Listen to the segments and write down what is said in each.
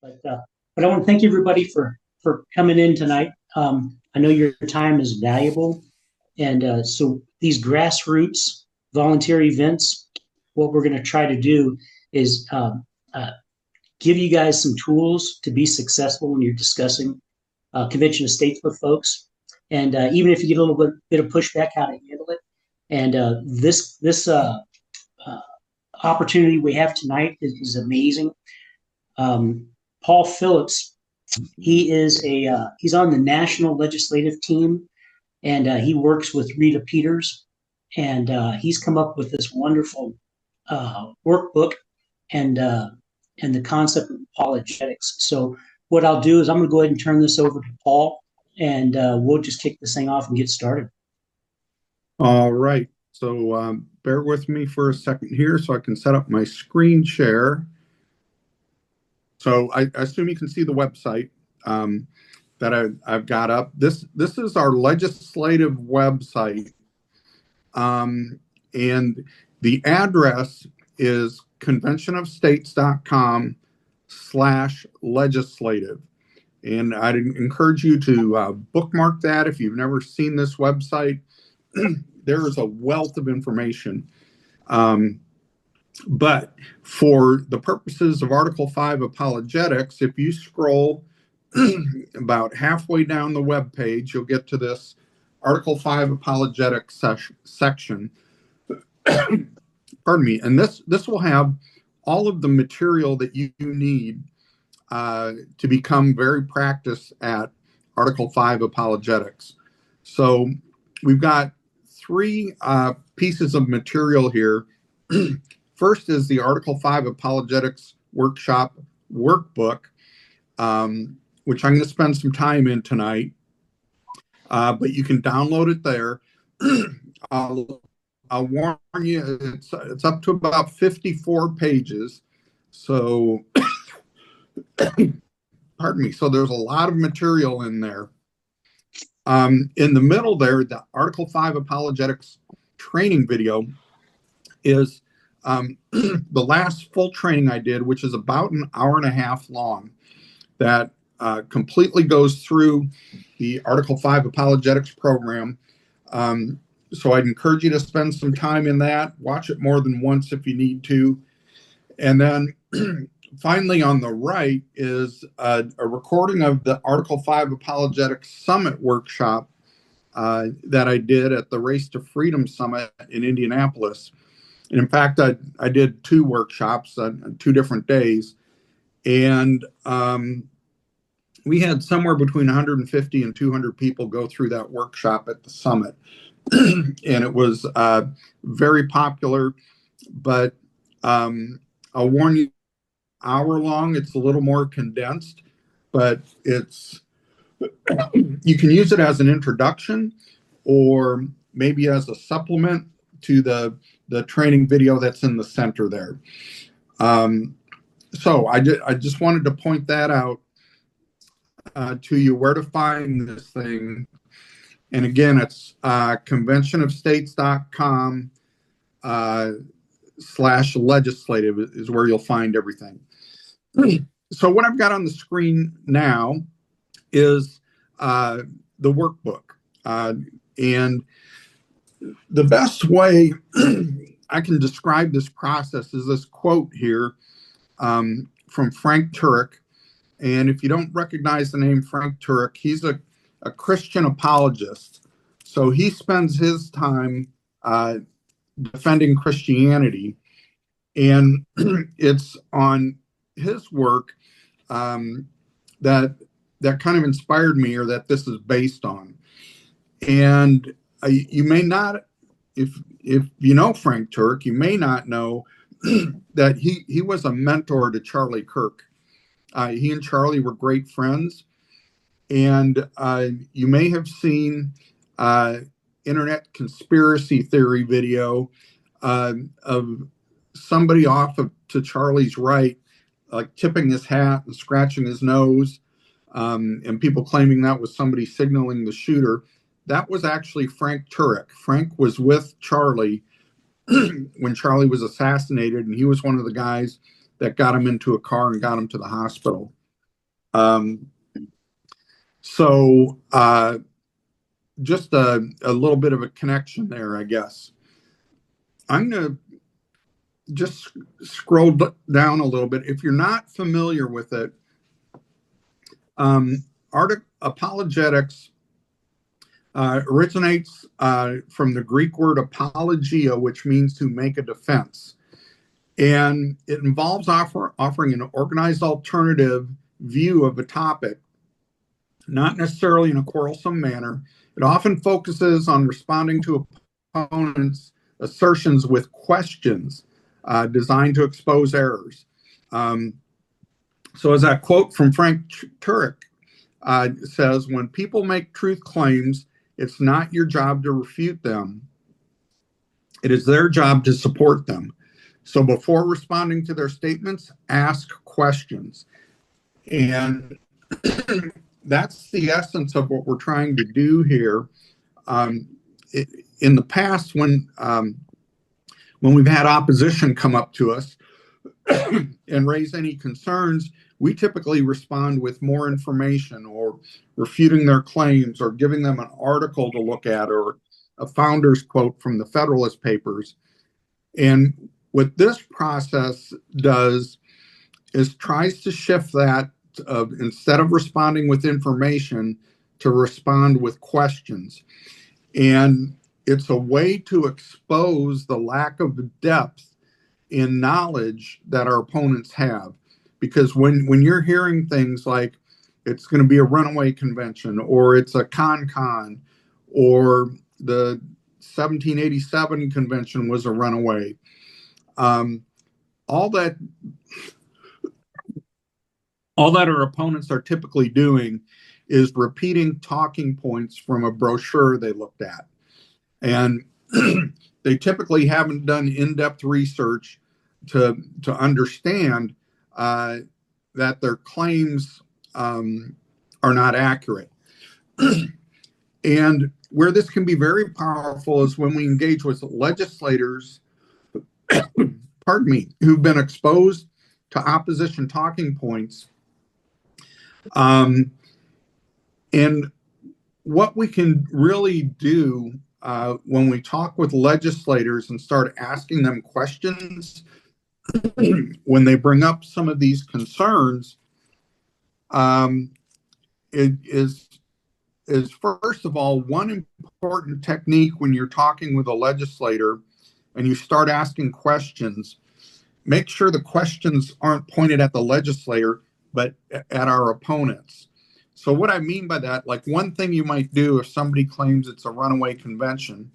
But I want to thank everybody for coming in tonight. I know your time is valuable, and so these grassroots volunteer events, what we're going to try to do is uh, give you guys some tools to be successful when you're discussing convention of states with folks, and even if you get a little bit of pushback, how to handle it. And this uh, opportunity we have tonight is amazing. Um, Paul Phillips, he's on the national legislative team, and he works with Rita Peters, and he's come up with this wonderful workbook and uh, and the concept of apologetics. So what I'll do is I'm going to go ahead and turn this over to Paul, and we'll just kick this thing off and get started. All right. So bear with me for a second here so I can set up my screen share. So I assume you can see the website that I've got up. This is our legislative website. And the address is conventionofstates.com/legislative. And I'd encourage you to bookmark that if you've never seen this website. There is a wealth of information. But for the purposes of Article 5 apologetics, if you scroll about halfway down the web page, you'll get to this Article 5 apologetics section. Pardon me. And this will have all of the material that you need to become very practiced at Article 5 apologetics. So we've got three pieces of material here. First is the Article 5 Apologetics Workshop Workbook, which I'm going to spend some time in tonight, but you can download it there. I'll warn you, it's up to about 54 pages. So, pardon me. So there's a lot of material in there. In the middle there, the Article 5 Apologetics training video is the last full training I did, which is about an hour and a half long, that completely goes through the Article 5 Apologetics program. So I'd encourage you to spend some time in that. Watch it more than once if you need to. And then finally on the right is a recording of the Article 5 Apologetics Summit workshop that I did at the Race to Freedom Summit in Indianapolis. And in fact, I did two workshops on 2 different days. And we had somewhere between 150 and 200 people go through that workshop at the summit. And it was very popular, but I'll warn you, hour long, it's a little more condensed, but you can use it as an introduction or maybe as a supplement to the training video that's in the center there. So I just wanted to point that out to you, where to find this thing. And again, it's conventionofstates.com /legislative is where you'll find everything. So what I've got on the screen now is the workbook. And the best way I can describe this process is this quote here from Frank Turek. And if you don't recognize the name Frank Turek, he's a Christian apologist. So he spends his time defending Christianity. And it's on his work that kind of inspired me, or that this is based on. And you may not, if you know Frank Turek, you may not know that he was a mentor to Charlie Kirk. He and Charlie were great friends. And you may have seen internet conspiracy theory video of somebody to Charlie's right, like tipping his hat and scratching his nose, and people claiming that was somebody signaling the shooter. That was actually Frank Turek. Frank was with Charlie when Charlie was assassinated, and he was one of the guys that got him into a car and got him to the hospital. Um, so just a little bit of a connection there, I guess. I'm going to just scroll down a little bit. If you're not familiar with it, apologetics originates from the Greek word apologia, which means to make a defense. And it involves offering an organized alternative view of a topic, not necessarily in a quarrelsome manner. It often focuses on responding to opponents' assertions with questions designed to expose errors. So as that quote from Frank Turek says, when people make truth claims, it's not your job to refute them. It is their job to support them. So before responding to their statements, ask questions. And that's the essence of what we're trying to do here. In the past, when we've had opposition come up to us and raise any concerns, we typically respond with more information or refuting their claims or giving them an article to look at or a founder's quote from the Federalist Papers. And what this process does is tries to shift that instead of responding with information to respond with questions. And it's a way to expose the lack of depth in knowledge that our opponents have. Because when you're hearing things like it's going to be a runaway convention or it's a con or the 1787 convention was a runaway, all that our opponents are typically doing is repeating talking points from a brochure they looked at. And they typically haven't done in-depth research to understand that their claims are not accurate. And where this can be very powerful is when we engage with legislators, pardon me, who've been exposed to opposition talking points. And what we can really do when we talk with legislators and start asking them questions when they bring up some of these concerns, it is first of all, one important technique when you're talking with a legislator and you start asking questions, make sure the questions aren't pointed at the legislator, but at our opponents. So what I mean by that, like one thing you might do if somebody claims it's a runaway convention,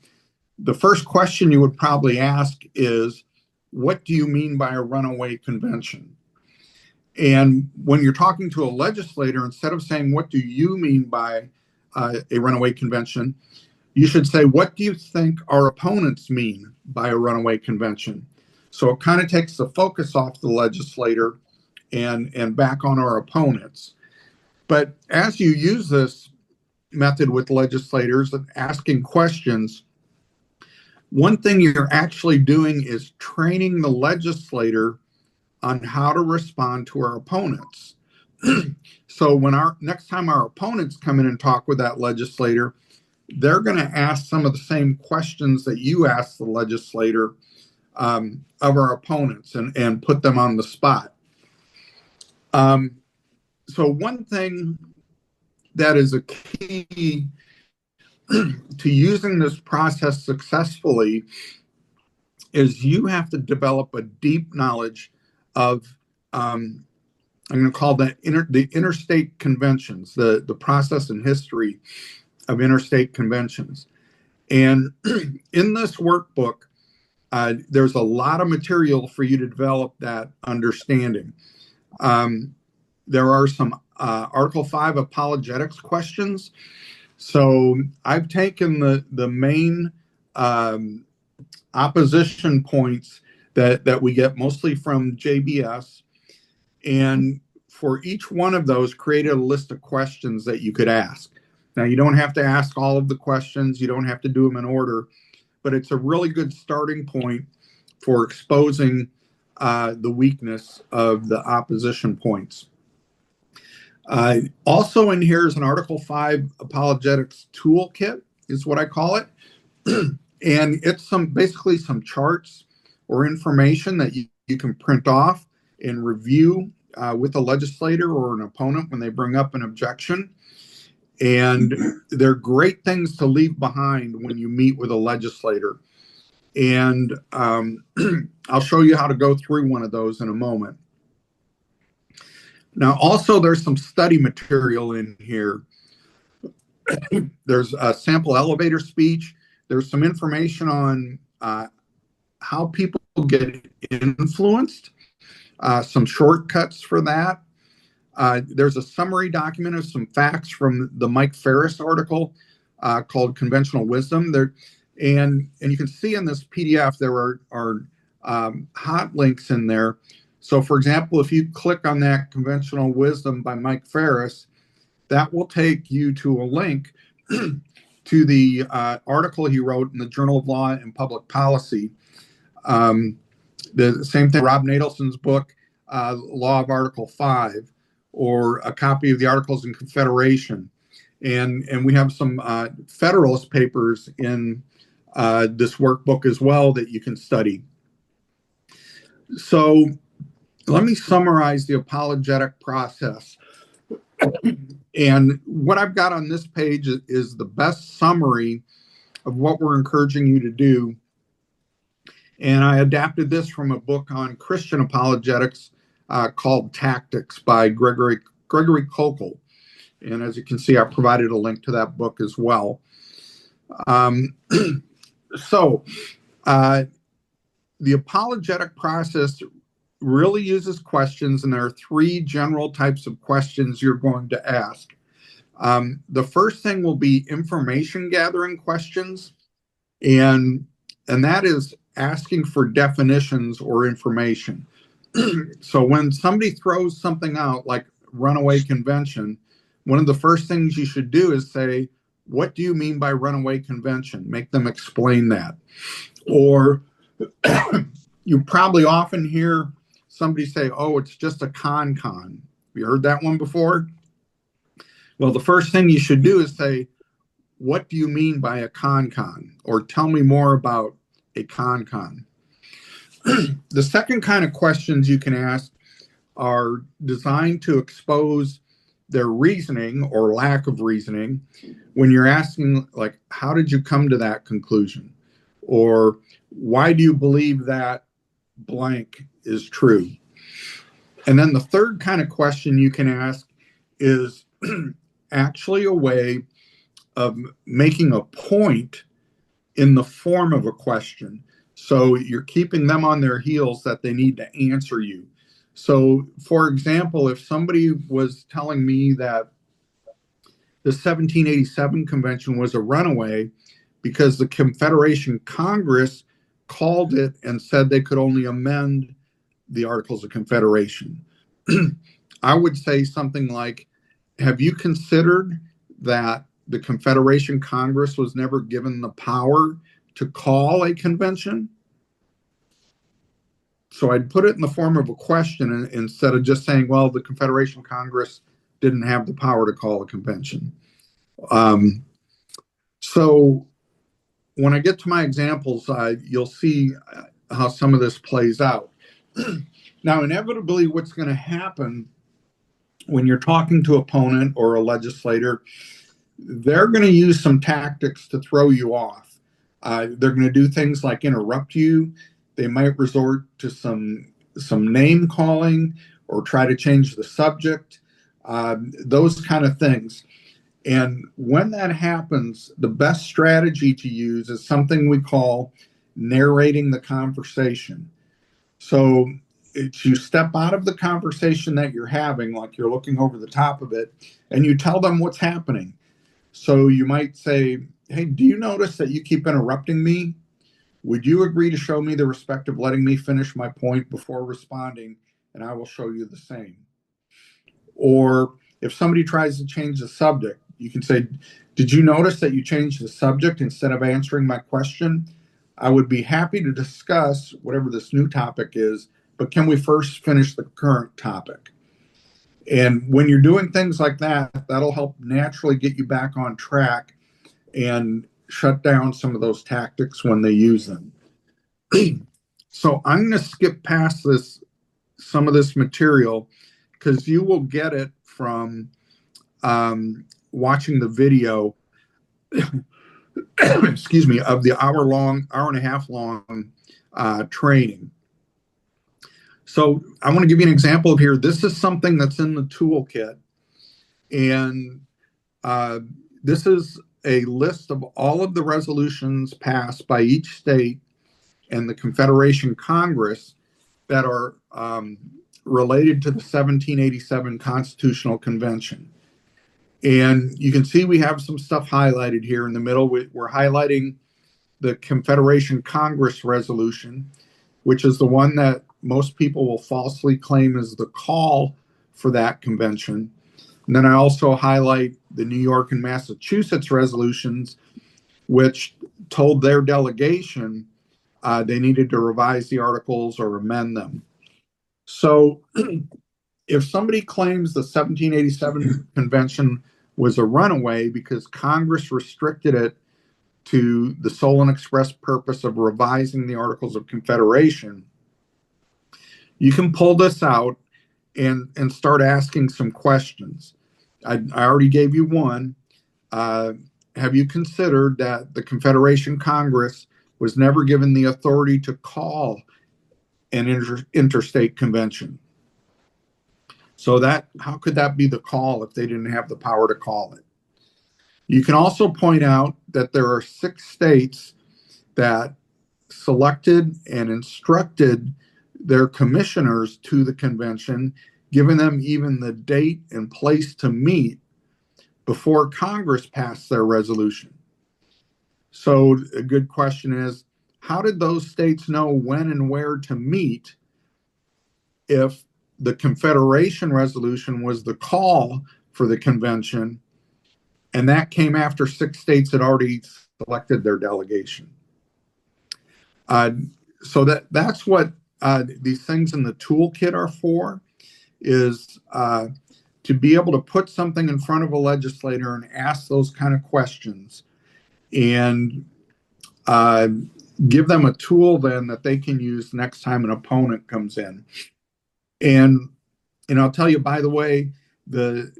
the first question you would probably ask is, what do you mean by a runaway convention? And when you're talking to a legislator, instead of saying, what do you mean by a runaway convention, you should say, what do you think our opponents mean by a runaway convention? So it kind of takes the focus off the legislator and back on our opponents. But as you use this method with legislators and asking questions, one thing you're actually doing is training the legislator on how to respond to our opponents. So when next time our opponents come in and talk with that legislator, they're going to ask some of the same questions that you asked the legislator of our opponents and put them on the spot. So one thing that is a key to using this process successfully is you have to develop a deep knowledge of, I'm going to call that the interstate conventions, the process and history of interstate conventions. And in this workbook, there's a lot of material for you to develop that understanding. There are some Article 5 apologetics questions. So I've taken the main opposition points that we get mostly from JBS, and for each one of those, created a list of questions that you could ask. Now, you don't have to ask all of the questions. You don't have to do them in order, but it's a really good starting point for exposing the weakness of the opposition points. Also in here is an Article 5 Apologetics Toolkit, is what I call it. And it's basically some charts or information that you can print off and review with a legislator or an opponent when they bring up an objection. And they're great things to leave behind when you meet with a legislator. And I'll show you how to go through one of those in a moment. Now, also, there's some study material in here. There's a sample elevator speech. There's some information on how people get influenced, some shortcuts for that. There's a summary document of some facts from the Mike Ferris article called Conventional Wisdom. And you can see in this PDF there are hot links in there. So, for example, if you click on that Conventional Wisdom by Mike Ferris, that will take you to a link to the article he wrote in the Journal of Law and Public Policy. The same thing, Rob Nadelson's book, Law of Article 5, or a copy of the Articles in Confederation. And we have some Federalist papers in this workbook as well that you can study. So let me summarize the apologetic process. And what I've got on this page is the best summary of what we're encouraging you to do. And I adapted this from a book on Christian apologetics called Tactics by Gregory Kokel. And as you can see, I provided a link to that book as well. So the apologetic process really uses questions, and there are three general types of questions you're going to ask. The first thing will be information gathering questions, and that is asking for definitions or information. So when somebody throws something out like runaway convention, one of the first things you should do is say, what do you mean by runaway convention? Make them explain that. Or you probably often hear somebody say, oh, it's just a con. Have you heard that one before? Well, the first thing you should do is say, what do you mean by a con? Or tell me more about a con. The second kind of questions you can ask are designed to expose their reasoning or lack of reasoning when you're asking, like, how did you come to that conclusion? Or why do you believe that blank is true? And then the third kind of question you can ask is actually a way of making a point in the form of a question. So you're keeping them on their heels that they need to answer you. So, for example, if somebody was telling me that the 1787 convention was a runaway because the Confederation Congress called it and said they could only amend the Articles of Confederation, I would say something like, have you considered that the Confederation Congress was never given the power to call a convention? So I'd put it in the form of a question instead of just saying, well, the Confederation Congress didn't have the power to call a convention. So when I get to my examples, you'll see how some of this plays out. Now, inevitably, what's going to happen when you're talking to an opponent or a legislator, they're going to use some tactics to throw you off. They're going to do things like interrupt you. They might resort to some name calling or try to change the subject, those kind of things. And when that happens, the best strategy to use is something we call narrating the conversation. So you step out of the conversation that you're having, like you're looking over the top of it, and you tell them what's happening. So you might say, hey, do you notice that you keep interrupting me? Would you agree to show me the respect of letting me finish my point before responding, and I will show you the same? Or if somebody tries to change the subject, you can say, did you notice that you changed the subject instead of answering my question? I would be happy to discuss whatever this new topic is, but can we first finish the current topic? And when you're doing things like that, that'll help naturally get you back on track and shut down some of those tactics when they use them. So I'm going to skip past some of this material, because you will get it from watching the video, excuse me, of the hour and a half long training. So I want to give you an example here. This is something that's in the toolkit. And this is a list of all of the resolutions passed by each state and the Confederation Congress that are related to the 1787 Constitutional Convention. And you can see we have some stuff highlighted here in the middle. We're highlighting the Confederation Congress resolution, which is the one that most people will falsely claim is the call for that convention. And then I also highlight the New York and Massachusetts resolutions, which told their delegation they needed to revise the articles or amend them. So if somebody claims the 1787 convention was a runaway because Congress restricted it to the sole and express purpose of revising the Articles of Confederation, you can pull this out and start asking some questions. I already gave you one. Have you considered that the Confederation Congress was never given the authority to call an interstate convention? So how could that be the call if they didn't have the power to call it? You can also point out that there are 6 states that selected and instructed their commissioners to the convention, giving them even the date and place to meet before Congress passed their resolution. So a good question is, how did those states know when and where to meet if the Confederation resolution was the call for the convention, and that came after 6 states had already selected their delegation? So that's what these things in the toolkit are for, is to be able to put something in front of a legislator and ask those kind of questions, and give them a tool then that they can use next time an opponent comes in. And I'll tell you, by the way, the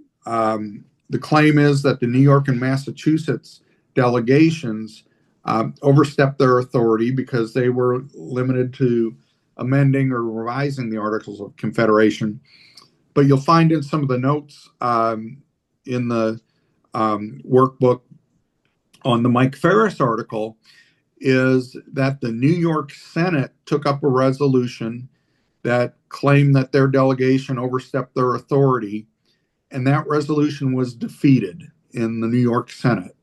claim is that the New York and Massachusetts delegations overstepped their authority because they were limited to amending or revising the Articles of Confederation. But you'll find in some of the notes in the workbook on the Mike Ferris article is that the New York Senate took up a resolution that claimed that their delegation overstepped their authority, and that resolution was defeated in the New York Senate.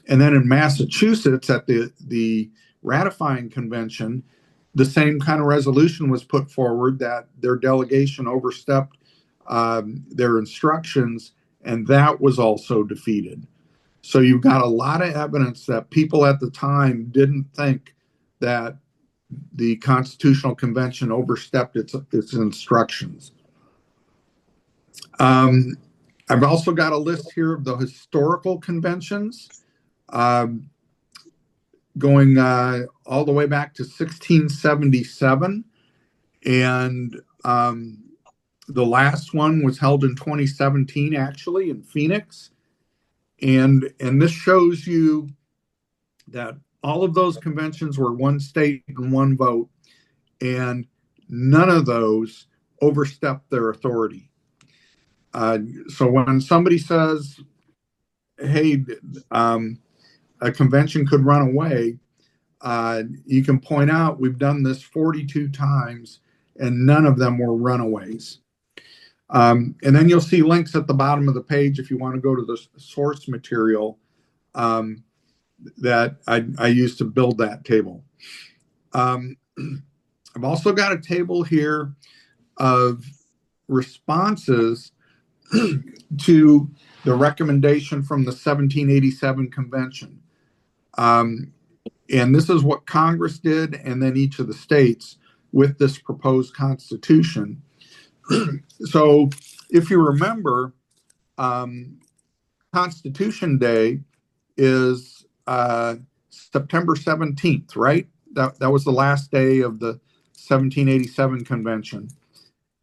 And then in Massachusetts, at the ratifying convention, the same kind of resolution was put forward that their delegation overstepped their instructions, and that was also defeated. So you've got a lot of evidence that people at the time didn't think that the Constitutional Convention overstepped its instructions. I've also got a list here of the historical conventions, going all the way back to 1677. And the last one was held in 2017, actually, in Phoenix. And this shows you that all of those conventions were one state and one vote, and none of those overstepped their authority. So when somebody says, hey, a convention could run away, you can point out we've done this 42 times and none of them were runaways. And then you'll see links at the bottom of the page if you want to go to the source material that I used to build that table. I've also got a table here of responses to the recommendation from the 1787 convention. And this is what Congress did, and then each of the states with this proposed constitution. So if you remember, Constitution Day is September 17th, right? That was the last day of the 1787 convention.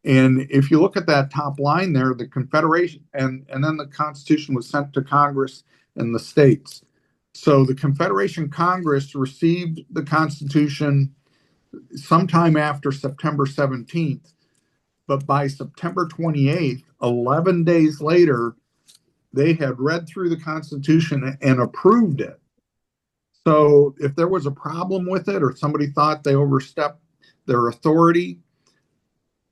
And if you look at that top line there, the Confederation, and then the Constitution was sent to Congress and the states. So the Confederation Congress received the Constitution sometime after September 17th, but by September 28th, 11 days later, they had read through the Constitution and approved it. So if there was a problem with it or somebody thought they overstepped their authority,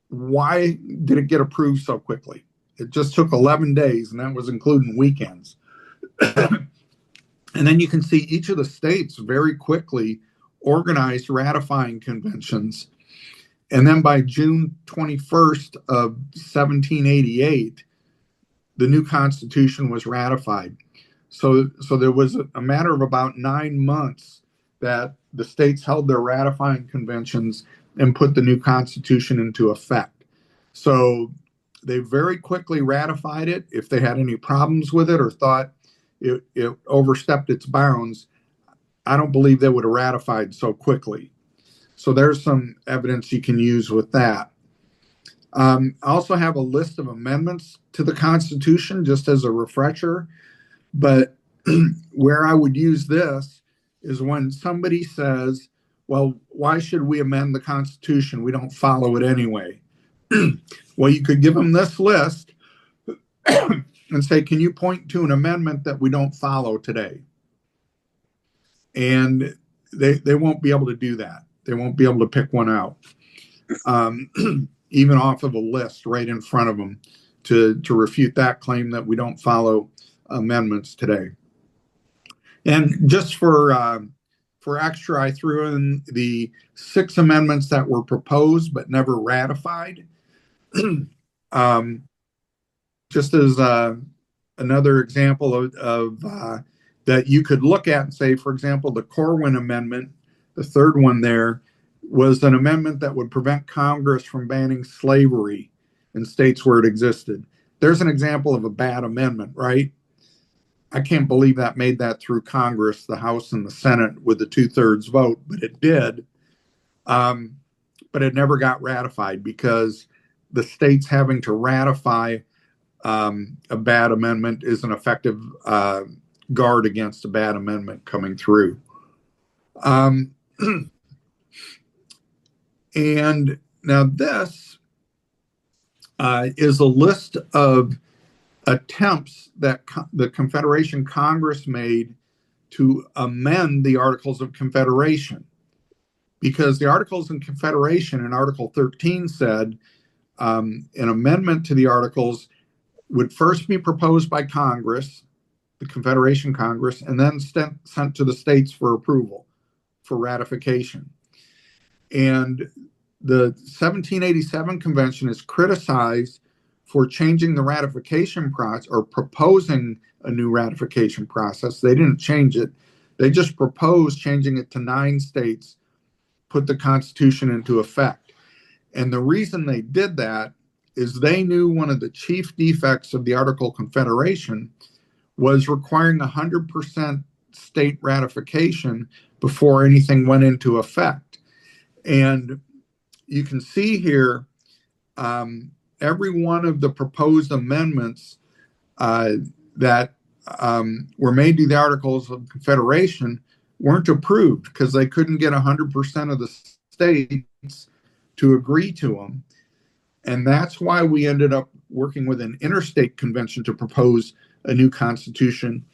why did it get approved so quickly? It just took 11 days, and that was including weekends. And then you can see each of the states very quickly organized ratifying conventions. And then by June 21st of 1788, the new Constitution was ratified. So there was a matter of about 9 months that the states held their ratifying conventions and put the new Constitution into effect. So they very quickly ratified it. If they had any problems with it or thought it overstepped its bounds, I don't believe they would have ratified so quickly. So there's some evidence you can use with that. I also have a list of amendments to the Constitution just as a refresher. But where I would use this is when somebody says, well, why should we amend the Constitution? We don't follow it anyway. Well, you could give them this list and say, can you point to an amendment that we don't follow today? And they won't be able to do that. They won't be able to pick one out, even off of a list right in front of them to refute that claim that we don't follow amendments today. And just for extra, I threw in the 6 amendments that were proposed but never ratified. Just as another example of that you could look at and say, for example, the Corwin Amendment, the third one there, was an amendment that would prevent Congress from banning slavery in states where it existed. There's an example of a bad amendment, right? I can't believe that made that through Congress, the House and the Senate with the 2/3 vote, but it did. But it never got ratified because the states having to ratify a bad amendment is an effective guard against a bad amendment coming through. And now this is a list of attempts that the Confederation Congress made to amend the Articles of Confederation. Because the Articles of Confederation in Article 13 said an amendment to the Articles would first be proposed by Congress, the Confederation Congress, and then sent to the states for approval, for ratification. And the 1787 convention is criticized for changing the ratification process or proposing a new ratification process. They didn't change it. They just proposed changing it to 9 states, put the Constitution into effect. And the reason they did that is they knew one of the chief defects of the Article of Confederation was requiring 100% state ratification before anything went into effect. And you can see here, every one of the proposed amendments that were made to the Articles of Confederation weren't approved because they couldn't get 100% of the states to agree to them. And that's why we ended up working with an interstate convention to propose a new constitution,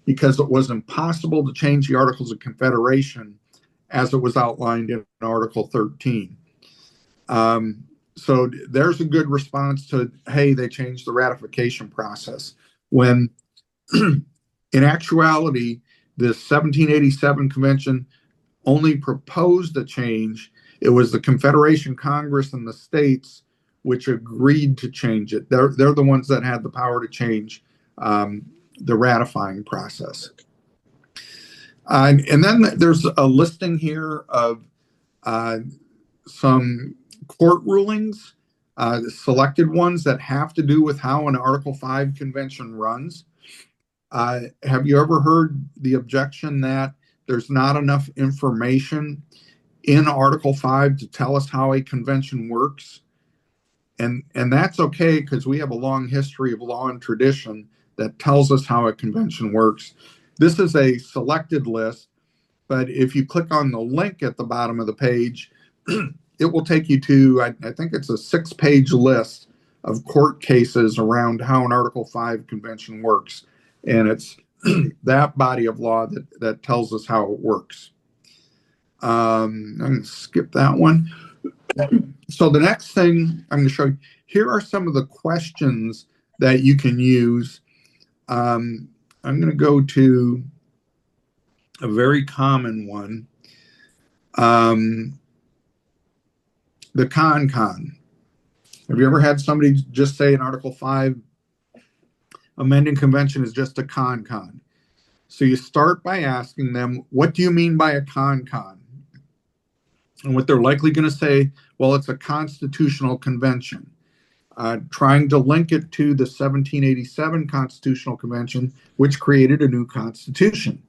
because it was impossible to change the Articles of Confederation as it was outlined in Article 13. So there's a good response to, hey, they changed the ratification process. When in actuality, the 1787 convention only proposed a change. It was the Confederation Congress and the states which agreed to change it. They're the ones that had the power to change the ratifying process. And then there's a listing here of some court rulings selected ones that have to do with how an Article 5 convention runs. Have you ever heard the objection that there's not enough information in Article 5 to tell us how a convention works? And that's okay, because we have a long history of law and tradition that tells us how a convention works. This is a selected list, but if you click on the link at the bottom of the page, it will take you to, I think it's a 6-page list of court cases around how an Article 5 convention works. And it's that body of law that tells us how it works. I'm going to skip that one. So the next thing I'm going to show you, here are some of the questions that you can use. I'm going to go to a very common one. The con. Have you ever had somebody just say in Article 5, amending convention is just a con? So you start by asking them, what do you mean by a con? And what they're likely going to say, well, it's a constitutional convention. Trying to link it to the 1787 Constitutional Convention, which created a new constitution.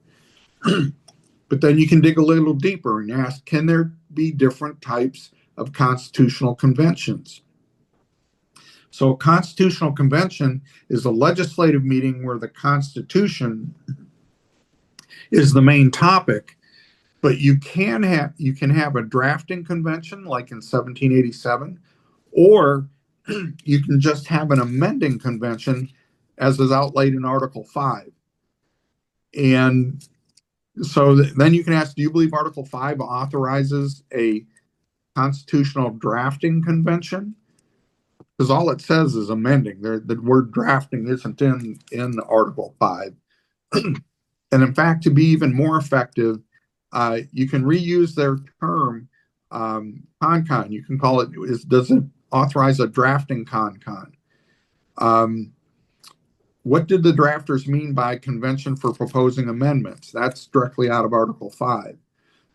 But then you can dig a little deeper and ask, can there be different types of constitutional conventions? So a constitutional convention is a legislative meeting where the Constitution is the main topic, but you can have a drafting convention like in 1787, or you can just have an amending convention as is outlaid in Article 5. And so then you can ask, do you believe Article 5 authorizes a constitutional drafting convention? Because all it says is amending. The word drafting isn't in Article 5. And in fact, to be even more effective, you can reuse their term, con. You can call it, does it authorize a drafting con? What did the drafters mean by convention for proposing amendments? That's directly out of Article 5.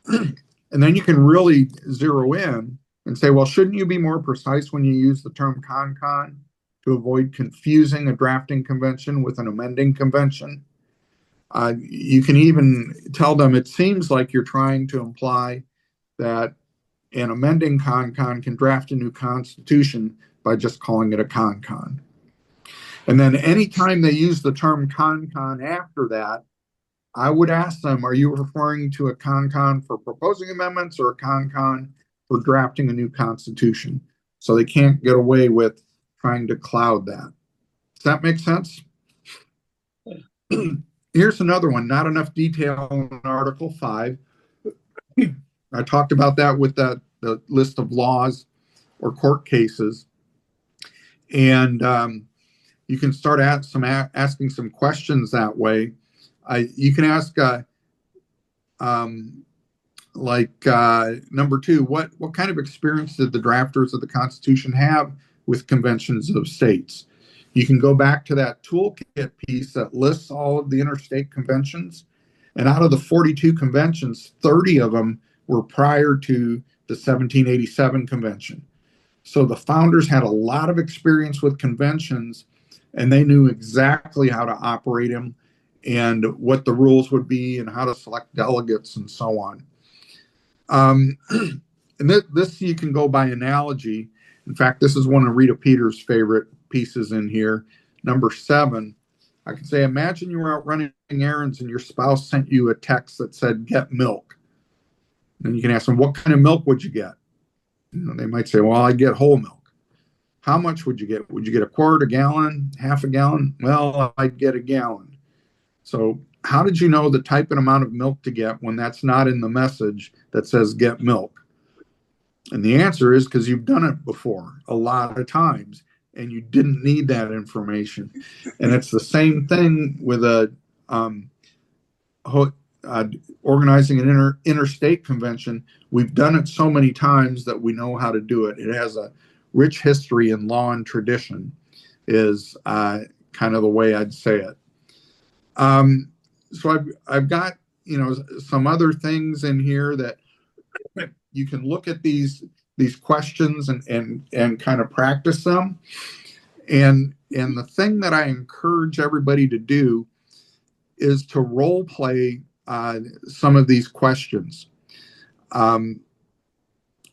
And then you can really zero in and say, well, shouldn't you be more precise when you use the term con to avoid confusing a drafting convention with an amending convention? You can even tell them it seems like you're trying to imply that an amending con can draft a new constitution by just calling it a con. And then anytime they use the term con after that, I would ask them, are you referring to a con for proposing amendments or a con for drafting a new constitution? So they can't get away with trying to cloud that. Does that make sense? Here's another one, not enough detail in Article 5. I talked about that with the list of laws or court cases. And you can start asking some questions that way. You can ask, number 2, what kind of experience did the drafters of the Constitution have with conventions of states? You can go back to that toolkit piece that lists all of the interstate conventions. And out of the 42 conventions, 30 of them were prior to the 1787 convention. So the founders had a lot of experience with conventions, and they knew exactly how to operate them and what the rules would be and how to select delegates and so on. And this you can go by analogy. In fact, this is one of Rita Peters' favorite pieces in here. Number 7, I can say, imagine you were out running errands and your spouse sent you a text that said, get milk. And you can ask them, what kind of milk would you get? They might say, well, I get whole milk. How much would you get? Would you get a quart, a gallon, half a gallon? Well, I'd get a gallon. So how did you know the type and amount of milk to get when that's not in the message that says get milk? And the answer is because you've done it before a lot of times and you didn't need that information. And it's the same thing with organizing an interstate convention. We've done it so many times that we know how to do it. It has a rich history in law and tradition is kind of the way I'd say it. So I've got, some other things in here that you can look at these these questions and kind of practice them. And the thing that I encourage everybody to do is to role play some of these questions.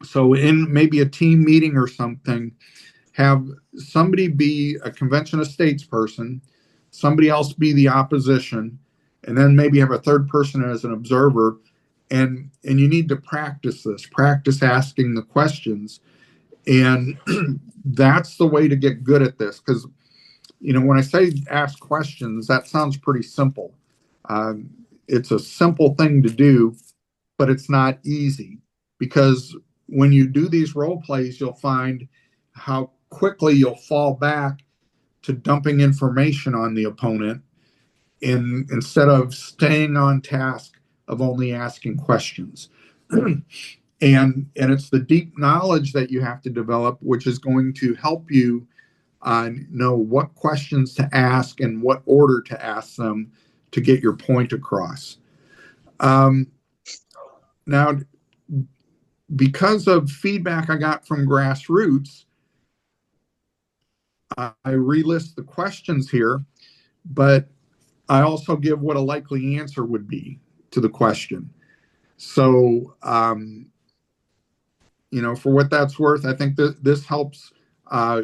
So in maybe a team meeting or something, have somebody be a convention of states person, somebody else be the opposition, and then maybe have a third person as an observer. And you need to practice this, practice asking the questions. And that's the way to get good at this. Because, when I say ask questions, that sounds pretty simple. It's a simple thing to do, but it's not easy, because when you do these role plays, you'll find how quickly you'll fall back to dumping information on the opponent instead of staying on task of only asking questions. And it's the deep knowledge that you have to develop, which is going to help you know what questions to ask and what order to ask them to get your point across. Now, because of feedback I got from grassroots, I relist the questions here, but I also give what a likely answer would be to the question. So, for what that's worth, I think this helps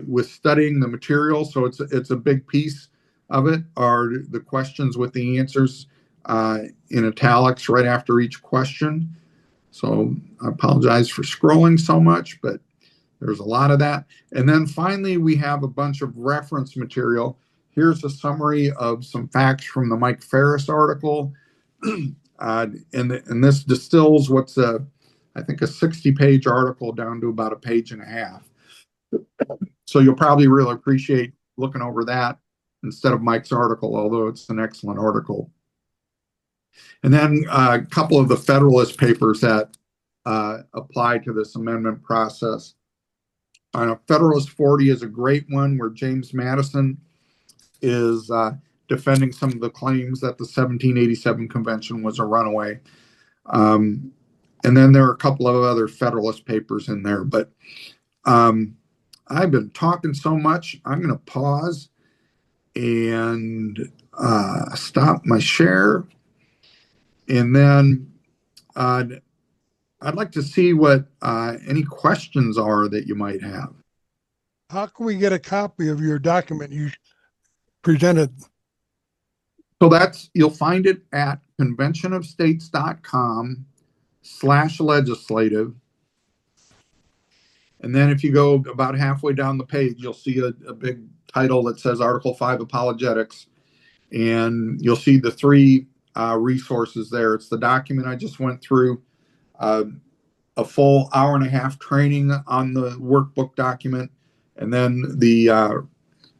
with studying the material. So it's a big piece of it are the questions with the answers in italics right after each question. So I apologize for scrolling so much, but there's a lot of that. And then finally, we have a bunch of reference material. Here's a summary of some facts from the Mike Ferris article. And this distills what's I think a 60-page article down to about a page and a half. So you'll probably really appreciate looking over that instead of Mike's article, although it's an excellent article. And then a couple of the Federalist papers that apply to this amendment process. Federalist 40 is a great one where James Madison is defending some of the claims that the 1787 convention was a runaway. And then there are a couple of other Federalist papers in there. But I've been talking so much, I'm going to pause and stop my share. And then I'd like to see what any questions are that you might have. How can we get a copy of your document you presented? So you'll find it at conventionofstates.com/legislative. And then if you go about halfway down the page, you'll see a big title that says Article 5 Apologetics. And you'll see the three resources there. It's the document I just went through, a full hour-and-a-half training on the workbook document, and then the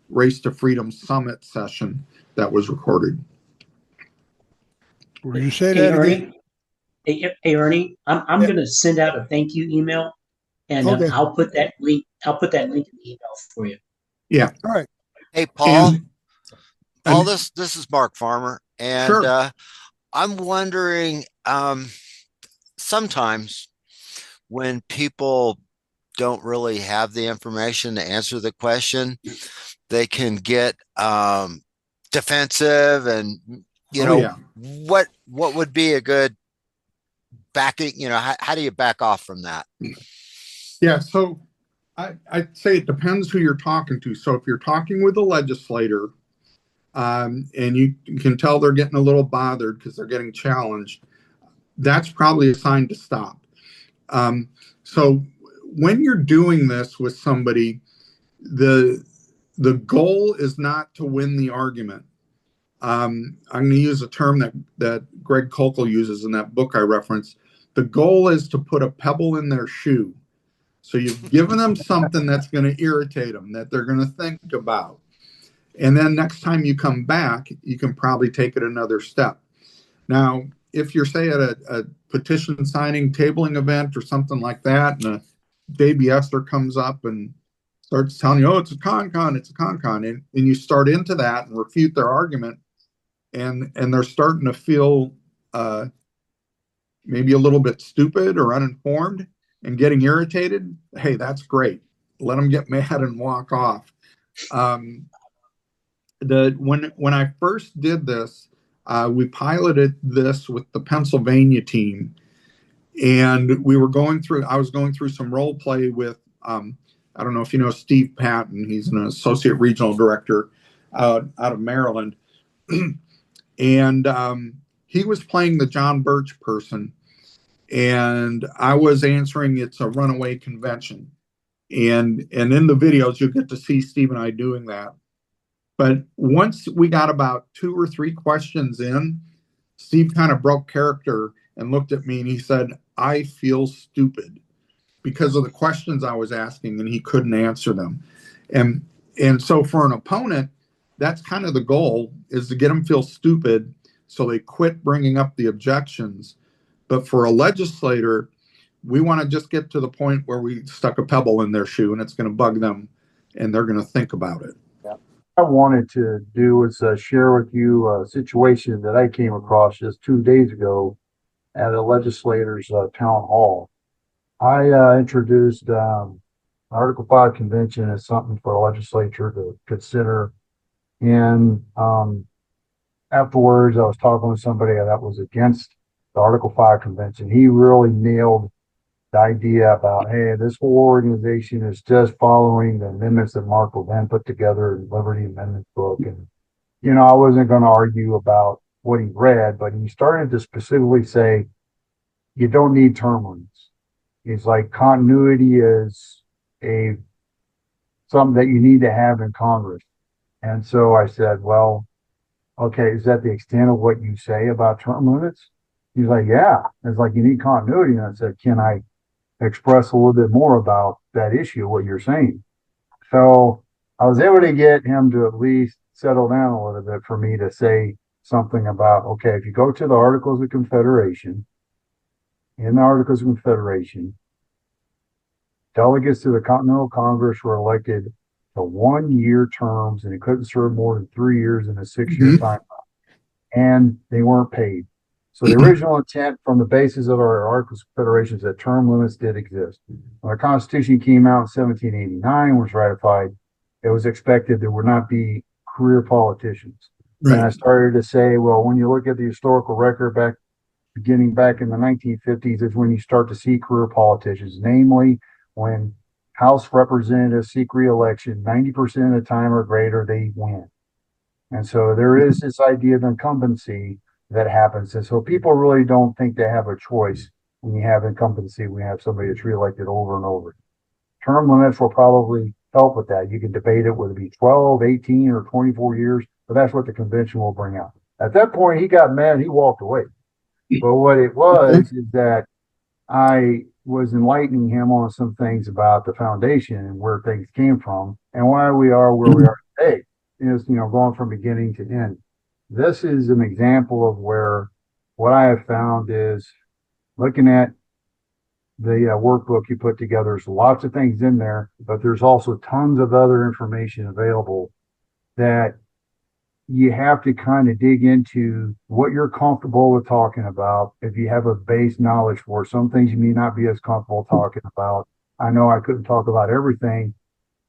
Race to Freedom Summit session that was recorded. Will you say that again? Hey, Ernie, I'm going to send out a thank you email, and Okay. I'll put that link. I'll put that link in the email for you. Yeah. All right. Hey, Paul. Paul, this is Mark Farmer, and sure. I'm wondering, sometimes when people don't really have the information to answer the question, they can get defensive, and what would be a good backing? How do you back off from that? Yeah, so I'd say it depends who you're talking to. So if you're talking with a legislator, and you can tell they're getting a little bothered because they're getting challenged, that's probably a sign to stop. So when you're doing this with somebody, the goal is not to win the argument. I'm going to use a term that Greg Kokel uses in that book I referenced. The goal is to put a pebble in their shoe. So you've given them something that's going to irritate them, that they're going to think about. And then next time you come back, you can probably take it another step. Now, if you're, say, at a petition signing tabling event or something like that, and a baby Esther comes up and starts telling you, oh, it's a con-con, and you start into that and refute their argument, and they're starting to feel maybe a little bit stupid or uninformed, and getting irritated, hey, that's great. Let them get mad and walk off. When I first did this, we piloted this with the Pennsylvania team, and I was going through some role play with, I don't know if you know Steve Patton. He's an associate regional director out of Maryland. And he was playing the John Birch person, and I was answering it's a runaway convention. And in the videos, you'll get to see Steve and I doing that. But once we got about 2 or 3 questions in, Steve kind of broke character and looked at me and he said, I feel stupid because of the questions I was asking and he couldn't answer them. And so for an opponent, that's kind of the goal, is to get them feel stupid so they quit bringing up the objections. But for a legislator, we want to just get to the point where we stuck a pebble in their shoe and it's going to bug them and they're going to think about it. I wanted to do is share with you a situation that I came across just 2 days ago at a legislator's town hall. I introduced Article 5 convention as something for a legislature to consider. And afterwards, I was talking with somebody that was against the Article 5 convention. He really nailed the idea about, hey, this whole organization is just following the amendments that Mark will then put together in Liberty Amendment book. And, I wasn't going to argue about what he read, but he started to specifically say, you don't need term limits. It's like continuity is something that you need to have in Congress. And so I said, well, okay, is that the extent of what you say about term limits? He's like, yeah. It's like, you need continuity. And I said, can I express a little bit more about that issue, what you're saying? So I was able to get him to at least settle down a little bit for me to say something about, okay, if you go to the Articles of Confederation, in the Articles of Confederation, delegates to the Continental Congress were elected to 1-year terms, and they couldn't serve more than 3 years in a 6-year time, and they weren't paid. So the original intent from the basis of our Articles of Confederation is that term limits did exist. When the Constitution came out in 1789, was ratified, it was expected there would not be career politicians. Right. And I started to say, well, when you look at the historical record beginning back in the 1950s, is when you start to see career politicians, namely when House representatives seek re-election, 90% of the time or greater, they win. And so there is this idea of incumbency that happens. And so people really don't think they have a choice when you have incumbency, when you have somebody that's reelected over and over. Term limits will probably help with that. You can debate it, whether it be 12, 18, or 24 years, but that's what the convention will bring out. At that point, he got mad, he walked away. But what it was is that I was enlightening him on some things about the foundation and where things came from and why we are where we are today. Is, going from beginning to end. This is an example of where what I have found is looking at the workbook you put together. There's lots of things in there, but there's also tons of other information available that you have to kind of dig into what you're comfortable with talking about. If you have a base knowledge for some things, you may not be as comfortable talking about. I know I couldn't talk about everything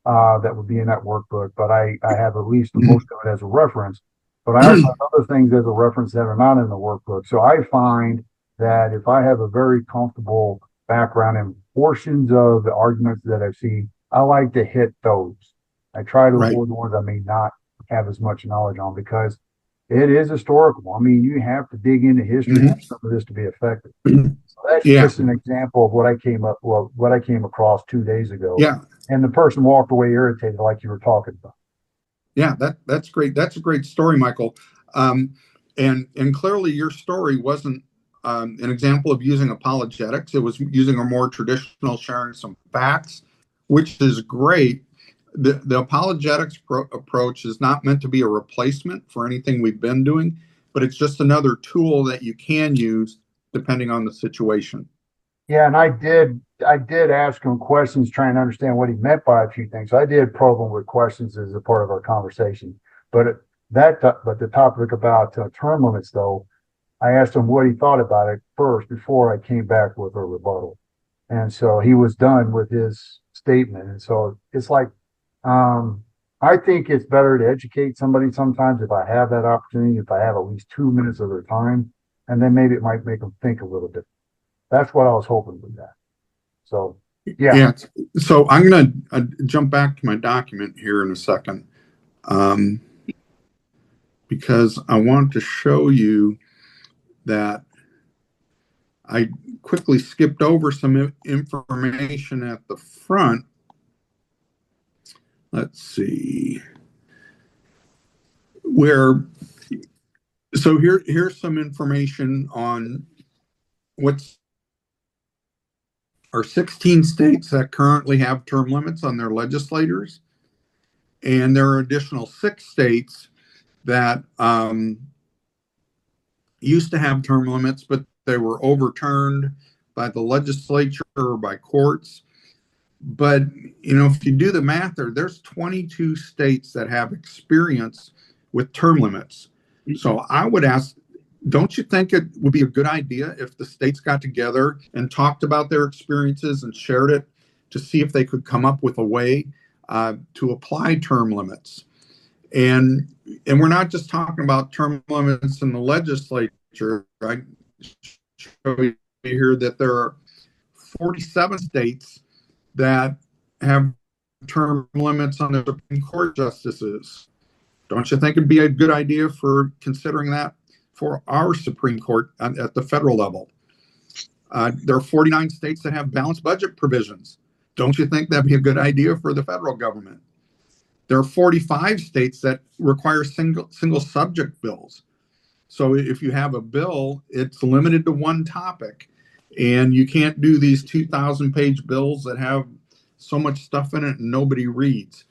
that would be in that workbook, but I have at least most of it as a reference. But I also have other things as a reference that are not in the workbook. So I find that if I have a very comfortable background in portions of the arguments that I've seen, I like to hit those. I try to avoid the ones I may not have as much knowledge on, because it is historical. I mean, you have to dig into history for some of this to be effective. So that's just an example of what I came across 2 days ago. Yeah. And the person walked away irritated, like you were talking about. Yeah, that's great. That's a great story, Michael. And clearly your story wasn't an example of using apologetics. It was using a more traditional sharing some facts, which is great. The apologetics approach is not meant to be a replacement for anything we've been doing, but it's just another tool that you can use depending on the situation. Yeah, and I did ask him questions trying to understand what he meant by a few things. I did probe him with questions as a part of our conversation. But the topic about term limits, though, I asked him what he thought about it first before I came back with a rebuttal. And so he was done with his statement. And so it's like, I think it's better to educate somebody sometimes if I have that opportunity, if I have at least 2 minutes of their time, and then maybe it might make them think a little bit. That's what I was hoping with that. So, yeah. Yeah. So I'm going to jump back to my document here in a second, because I want to show you that I quickly skipped over some information at the front. Let's see. So here's some information on what's our 16 states that currently have term limits on their legislators. And there are additional 6 states that used to have term limits, but they were overturned by the legislature or by courts. But, if you do the math there's 22 states that have experience with term limits. So I would ask, don't you think it would be a good idea if the states got together and talked about their experiences and shared it to see if they could come up with a way to apply term limits? And we're not just talking about term limits in the legislature. I show you here that there are 47 states that have term limits on the Supreme Court justices. Don't you think it'd be a good idea for considering that for our Supreme Court at the federal level? There are 49 states that have balanced budget provisions. Don't you think that'd be a good idea for the federal government? There are 45 states that require single subject bills. So if you have a bill, it's limited to one topic, and you can't do these 2,000-page bills that have so much stuff in it and nobody reads.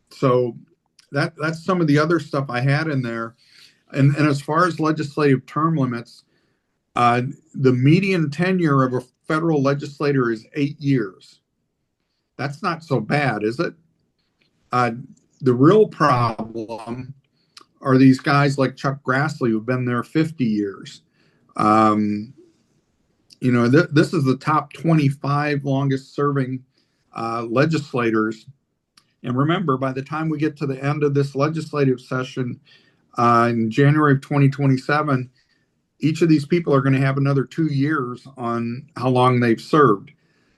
So that's some of the other stuff I had in there. And as far as legislative term limits, the median tenure of a federal legislator is 8 years. That's not so bad, is it? The real problem are these guys like Chuck Grassley who've been there 50 years. This is the top 25 longest serving legislators. And remember, by the time we get to the end of this legislative session in January of 2027, each of these people are going to have another 2 years on how long they've served.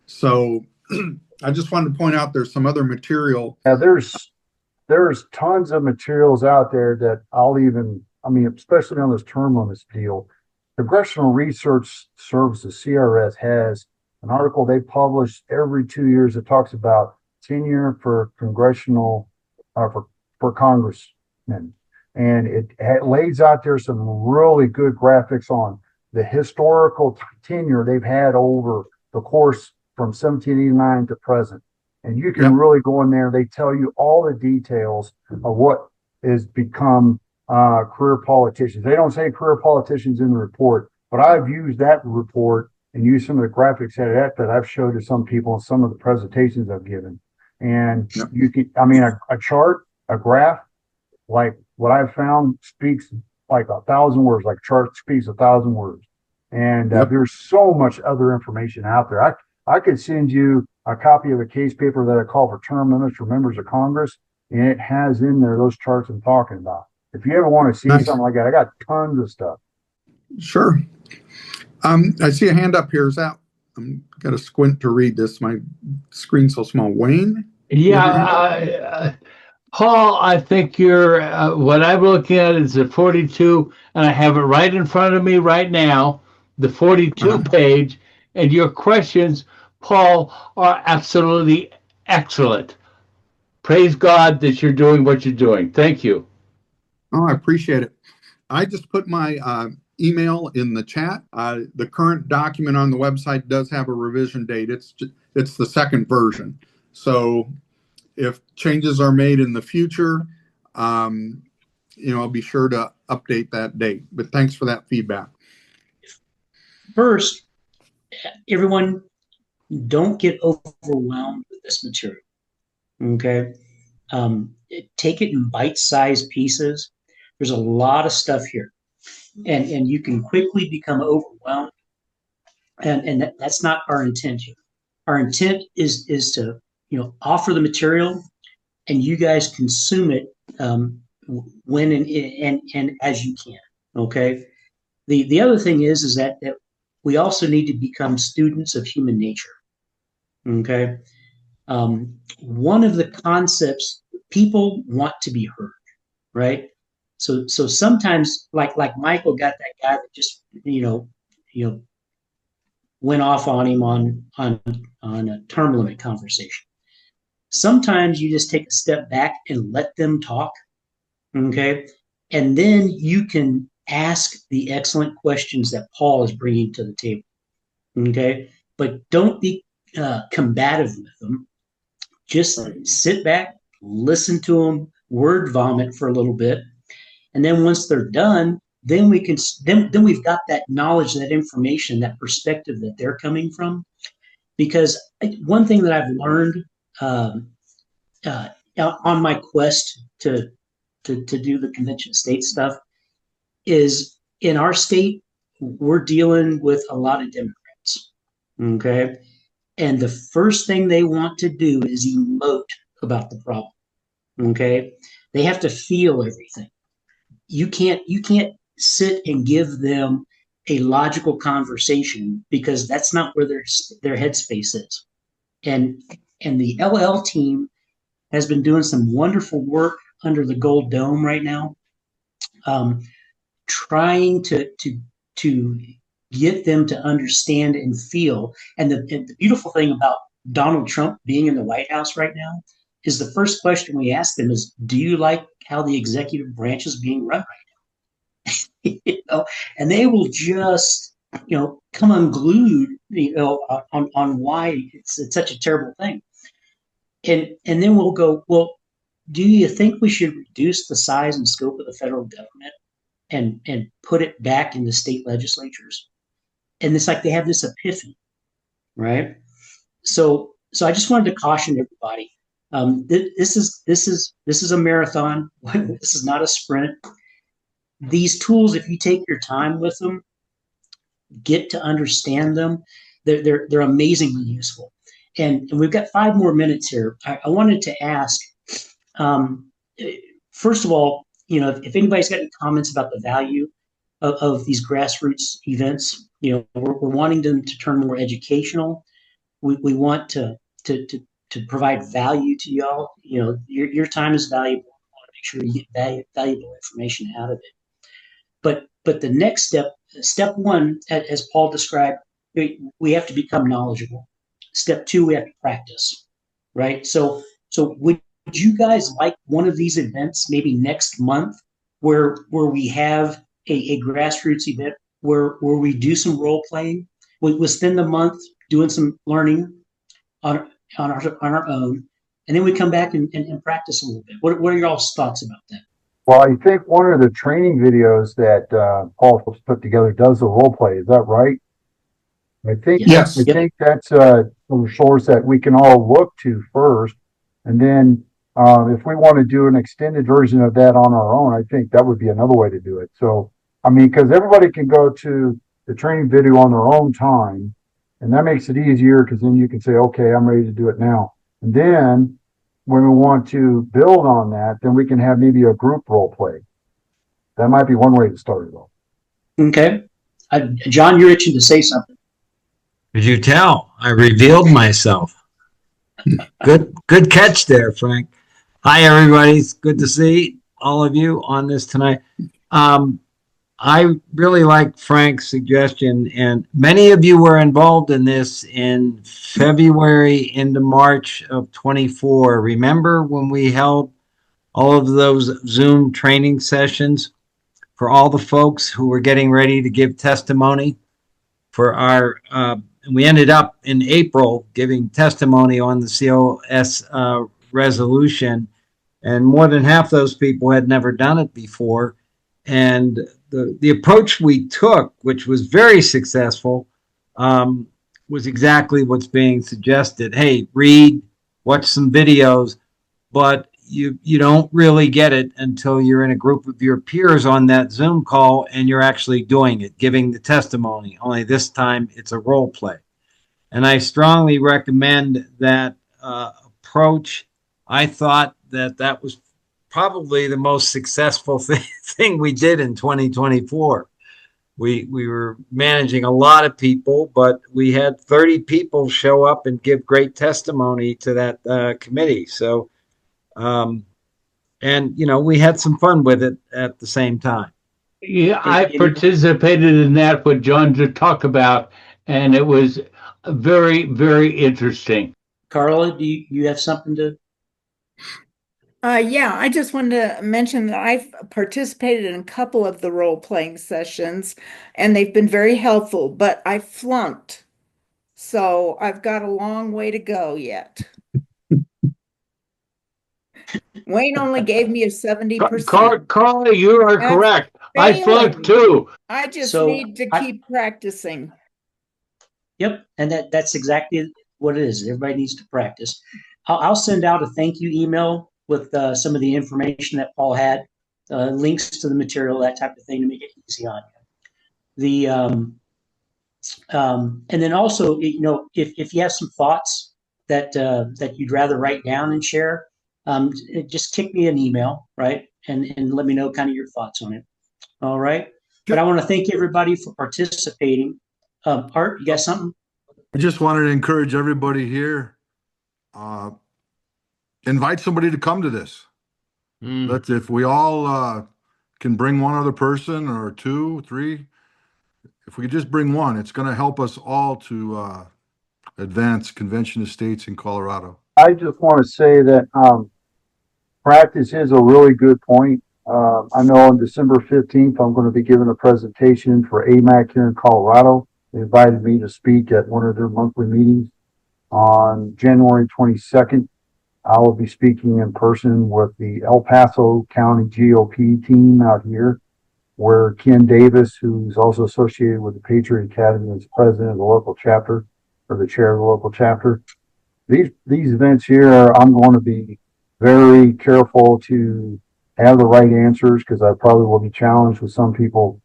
So I just wanted to point out there's some other material. Yeah, there's tons of materials out there that especially on this term limits deal. Congressional Research Services, CRS, has an article they publish every 2 years that talks about tenure for congressional, for congressmen. And it lays out there some really good graphics on the historical tenure they've had over the course from 1789 to present. And you can really go in there. They tell you all the details of what has become career politicians. They don't say career politicians in the report, but I've used that report and used some of the graphics that I've showed to some people in some of the presentations I've given. And you can, a chart, a graph, like what I've found speaks like 1,000 words, like chart speaks 1,000 words. And there's so much other information out there. I could send you a copy of a case paper that I call for term limits for members of Congress, and it has in there those charts I'm talking about. If you ever want to see something like that, I got tons of stuff. Sure. I see a hand up here. Is that? I'm got to squint to read this. My screen's so small. Wayne? Yeah, Paul, I think you're, what I'm looking at is the 42, and I have it right in front of me right now, the 42 page, and your questions, Paul, are absolutely excellent. Praise God that you're doing what you're doing. Thank you. Oh, I appreciate it. I just put my email in the chat. The current document on the website does have a revision date. It's the second version. So if changes are made in the future, I'll be sure to update that date. But thanks for that feedback. First, everyone, don't get overwhelmed with this material. Okay. Take it in bite-sized pieces. There's a lot of stuff here, and you can quickly become overwhelmed. And that's not our intention. our intent is to, offer the material, and you guys consume it when and as you can. Okay. The other thing is that we also need to become students of human nature. Okay. One of the concepts, people want to be heard, right? So sometimes, like Michael got that guy that just went off on him on a term limit conversation. Sometimes you just take a step back and let them talk, okay? And then you can ask the excellent questions that Paul is bringing to the table, okay? But don't be combative with them. Just sit back, listen to them, word vomit for a little bit, and then once they're done, then we can then we've got that knowledge, that information, that perspective that they're coming from. Because one thing that I've learned on my quest to do the convention state stuff is, in our state, we're dealing with a lot of Democrats. Okay. And the first thing they want to do is emote about the problem. Okay. They have to feel everything. You can't sit and give them a logical conversation, because that's not where their headspace is. And the LL team has been doing some wonderful work under the Gold Dome right now, trying to get them to understand and feel. And the beautiful thing about Donald Trump being in the White House right now is the first question we ask them is, do you like how the executive branch is being run right now? And they will just, come unglued, on why it's such a terrible thing. And then we'll go, well, do you think we should reduce the size and scope of the federal government and put it back in the state legislatures? And it's like they have this epiphany, right? So I just wanted to caution everybody. This is a marathon. This is not a sprint. These tools, if you take your time with them, get to understand them, they're amazingly useful. And we've got 5 more minutes here. I wanted to ask, first of all, if anybody's got any comments about the value of these grassroots events. We're wanting them to turn more educational. We want to provide value to y'all. Your time is valuable. We want to make sure you get valuable information out of it. But the next step 1, as Paul described, we have to become knowledgeable. Step 2, we have to practice, right? So would you guys like one of these events maybe next month where we have a grassroots event where we do some role playing? We'll spend the month doing some learning on our own, and then we come back and practice a little bit. What are your all's thoughts about that? Well, I think one of the training videos that Paul Phillips put together does the role play. Is that right? I think Yes. I think that's a source that we can all look to first, and then if we want to do an extended version of that on our own, I think that would be another way to do it. So, I mean, because everybody can go to the training video on their own time, and that makes it easier, because then you can say, okay, I'm ready to do it now. And then when we want to build on that, then we can have maybe a group role play. That might be one way to start it off. Okay. John, you're itching to say something. Could you tell? I revealed myself. Good catch there, Frank. Hi, everybody. It's good to see all of you on this tonight. I really like Frank's suggestion, and many of you were involved in this in February into March of 24. Remember when we held all of those Zoom training sessions for all the folks who were getting ready to give testimony for our, we ended up in April giving testimony on the COS resolution, and more than half those people had never done it before. And the approach we took, which was very successful, was exactly what's being suggested. Hey, read, watch some videos, but you don't really get it until you're in a group of your peers on that Zoom call and you're actually doing it, giving the testimony. Only this time it's a role play. and I strongly recommend that approach. I thought that was probably the most successful thing we did in 2024. We were managing a lot of people, but we had 30 people show up and give great testimony to that committee. So, and we had some fun with it at the same time. Yeah, I participated in that, what John just talked about, and it was very, very interesting. Carla, do you have something to? Yeah, I just wanted to mention that I've participated in a couple of the role-playing sessions, and they've been very helpful, but I flunked. So I've got a long way to go yet. Wayne only gave me a 70%. Carla, you are That's correct. I flunked too. I just So need to keep practicing. Yep, and that's exactly what it is. Everybody needs to practice. I'll send out a thank you email with some of the information that Paul had, links to the material, that type of thing, to make it easy on you. And then also, if you have some thoughts that you'd rather write down and share, just kick me an email, right? And let me know kind of your thoughts on it. All right. But I want to thank everybody for participating. Art, you got something? I just wanted to encourage everybody here. Invite somebody to come to this. Let's, if we all can bring one other person or 2, 3, if we could just bring one, it's going to help us all to advance convention of states in Colorado. I just want to say that practice is a really good point. I know on December 15th, I'm going to be giving a presentation for AMAC here in Colorado. They invited me to speak at one of their monthly meetings. On January 22nd, I will be speaking in person with the El Paso County GOP team out here, where Ken Davis, who's also associated with the Patriot Academy, is president of the local chapter, or the chair of the local chapter. These events here, I'm going to be very careful to have the right answers, because I probably will be challenged with some people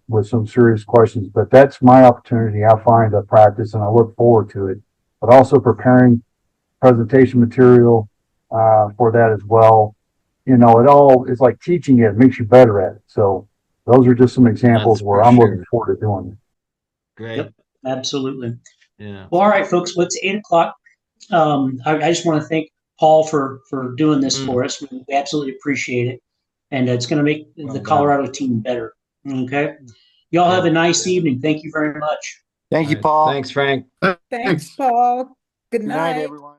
with some serious questions. But that's my opportunity. I find to practice, and I look forward to it. But also preparing presentation material for that as well. It's like teaching it makes you better at it. So those are just some examples where I'm looking forward to doing it. Great. Yep, absolutely. Yeah. Well, all right, folks. Well, it's 8:00. I just want to thank Paul for doing this for us. We absolutely appreciate it, and it's going to make the Colorado team better. Okay. Y'all have a nice evening. Thank you very much. Thank you, Paul. Thanks, Frank. Thanks, Paul. Good night, everyone.